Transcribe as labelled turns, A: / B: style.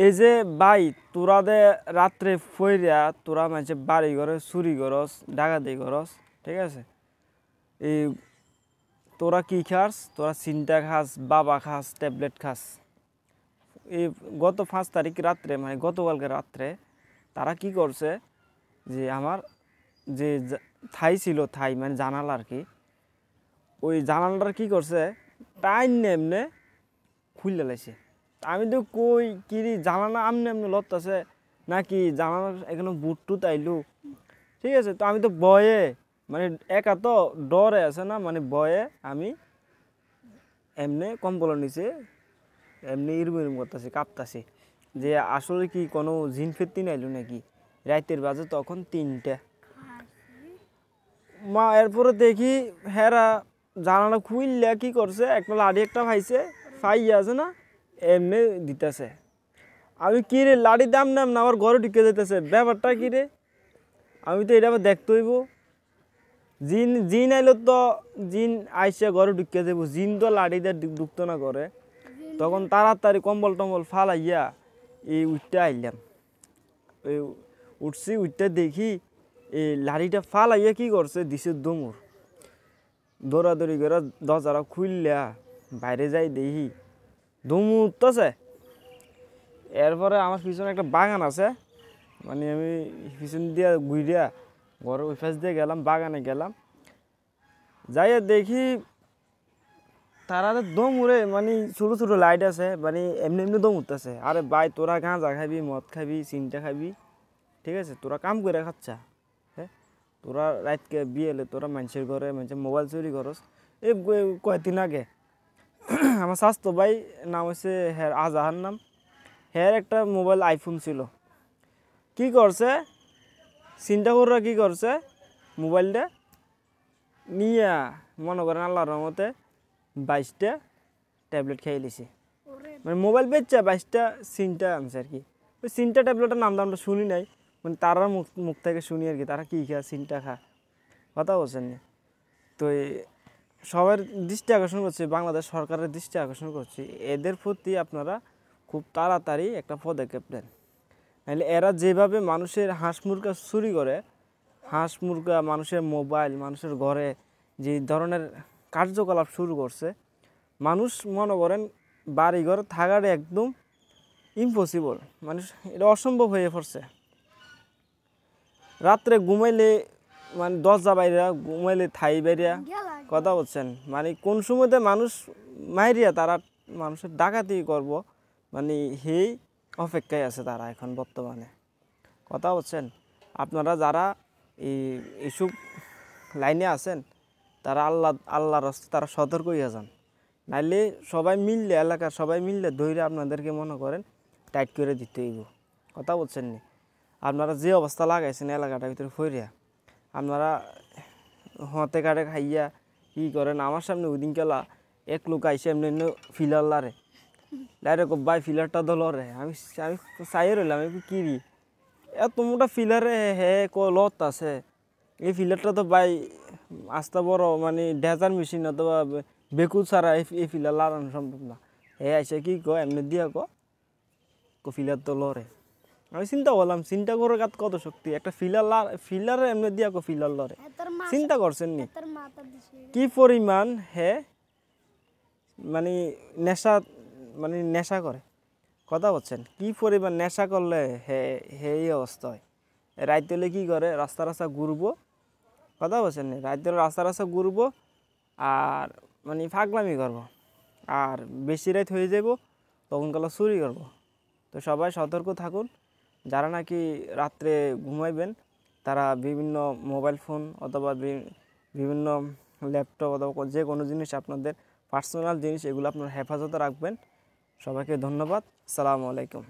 A: এই যে ভাই তোরা দে রাত্রে ফইরা তোরা মানে বাড়ি ঘরে চুরি করস ডাকাতি করস, ঠিক আছে? এই তোরা কি খাস? তোরা চিন্তা খাস, বাবা খাস, ট্যাবলেট খাস। এই গত 5 তারিখ রাত্রে মানে গতকালকে রাত্রে তারা কি করছে যে আমার যে থাই ছিল, থাই মানে জানালা আর কি, ওই জানালাটা কি করছে টাইন এমনে খুললে লাইছে। আমি তো কই কিরি জানালা আমনে আমনে লড়তেছে নাকি জানালার এখানে বুট টুত আইলু, ঠিক আছে? তো আমি তো ভয়ে মানে একা তো ডরে আছে না, মানে ভয়ে আমি এমনি কম্বলের নিচে এমনি ইরম করতেছি, কাঁপতাছি যে আসলে কি কোনো জিন ফিরতি নাইলো নাকি। রাতের বাজে তখন 3টা। মা এরপরে দেখি হেরা জানালা খুললে কি করছে, একটা লাঠি একটা পাইছে, ফাই আছে না এমনি দিতেছে। আমি কি রে লাঠি দাম নাম না আমার ঘরে ঢুকে যেতেছে, ব্যাপারটা কি রে? আমি তো এটা আবার দেখতে হইব। জিন জিন আইলো তো জিন আইসে ঘরে ঢুকে যাবো, জিন তো লাঠি দিয়ে ঢুকতো না ঘরে। তখন তাড়াতাড়ি কম্বল টম্বল ফালাইয়া এই উঠতে আইলাম। ওই উঠছি, উঠতে দেখি এই লাঠিটা ফালাইয়া কি করছে দিছে দৌড়, দৌড়াদৌড়ি করে দরজাটা খুললা বাইরে যাই দেখি দৌড় উঠতেছে। এরপরে আমার পিছনে একটা বাগান আছে, মানে আমি পিছন দিয়া ঘুরিয়া ঘরের ওই পাশ দিয়ে গেলাম, বাগানে গেলাম, যাইয়া দেখি তারা দম উড়ে, মানে ছোটো ছোটো লাইট আছে, মানে এমনি এমনি দম উঠতেছে। আরে ভাই তোরা গাঁজা খাবি, মদ খাবি, চিন্তা খাবি, ঠিক আছে? তোরা কাম করে খাচ্ছা, হ্যাঁ? তোরা রাতকে বিয়ে এলে তোরা মানুষের ঘরে মানুষের মোবাইল চুরি করস। এই কয়েকদিন আগে আমার স্বাস্থ্য ভাই নাম হচ্ছে হ্যাঁ আজাহার নাম, হ্যাঁ একটা মোবাইল আইফোন ছিল। কি করছে চিন্তা করা, কি করছে মোবাইলটা নিয়া মনে করেন আল্লাহর রহমতে 22টা ট্যাবলেট খেয়ে লিছি। মানে মোবাইল বেচছে 22টা সিনটা আনছে আর কি। ওই সিনটা ট্যাবলেটের নাম দামটা শুনি নাই, মানে তারা মুখ থেকে শুনি আর কি, তারা কী খা সিনটা খা, কথা বলছেন না। তো সবার দৃষ্টি আকর্ষণ করছে, বাংলাদেশ সরকারের দৃষ্টি আকর্ষণ করছে, এদের প্রতি আপনারা খুব তাড়াতাড়ি একটা পদক্ষেপ নেন। নাহলে এরা যেভাবে মানুষের হাঁস মুরগা চুরি করে, হাঁস মুরগা, মানুষের মোবাইল, মানুষের ঘরে যে ধরনের কার্যকলাপ শুরু করছে, মানুষ মনে করেন বাড়ি ঘর থাকাটা একদম ইম্পসিবল, মানুষ এটা অসম্ভব হয়ে পড়ছে। রাত্রে ঘুমাইলে মানে দরজা বাইরা ঘুমাইলে থাই বাইরা, কথা বলছেন? মানে কোন সময়তে মানুষ মাইরিয়া তারা মানুষের ডাকাতি করব, মানে সেই অপেক্ষায় আছে তারা এখন বর্তমানে, কথা বলছেন? আপনারা যারা এইসব লাইনে আছেন তারা আল্লাহর রাস্তায় তারা সতর্ক হয়ে যান, নাইলে সবাই মিললে এলাকার সবাই মিললে ধৈর্য আপনাদেরকে মনে করেন টাইট করে দিতে হইব, কথা বলছেন নি? আপনারা যে অবস্থা লাগাইছেন এলাকাটার ভিতরে ফইরিয়া, আপনারা হতে কাটে খাইয়া কী করেন। আমার সামনে ওই দিন গেলা এক লোক আইসে এমনি এমনি ফিলার লারে ডাইরেক্ট ভাই ফিলারটা তো লরে, আমি আমি চাইয়ে রইলাম আমি কিরি এত মোটা ফিলারে হে লত আছে, এই ফিলারটা তো ভাই আস্তে বড় মানে ডেজার মেশিন অথবা বেকুল ছাড়া এই ফিলার লাগানো সম্ভব না। হে আইসে কি কো এমনি দিয়া কো ফিলার তো লরে। আমি চিন্তা করলাম, চিন্তা করে কত শক্তি একটা ফিলারে এমনি দিয়া কো ফিলার লরে, চিন্তা করছেন নি কি পরিমাণ হে মানে নেশা করে, কথা বলছেন? কি পরিমাণ নেশা করলে হে হে এই অবস্থা হয়। রাইতে হলে কী করে রাস্তা রাস্তা ঘুরবো, কথা বলছেন? রাইতে হলে রাস্তা ঘুরবো আর মানে ফাগলামি করবো, আর বেশি রাত হয়ে যাব তখন গেলে চুরি করবো। তো সবাই সতর্ক থাকুন, যারা নাকি রাত্রে ঘুমাইবেন তারা বিভিন্ন মোবাইল ফোন অথবা বিভিন্ন ল্যাপটপ অথবা যে কোনো জিনিস আপনাদের পার্সোনাল জিনিস এগুলো আপনার হেফাজতে রাখবেন। সবাইকে ধন্যবাদ, আসসালামু আলাইকুম।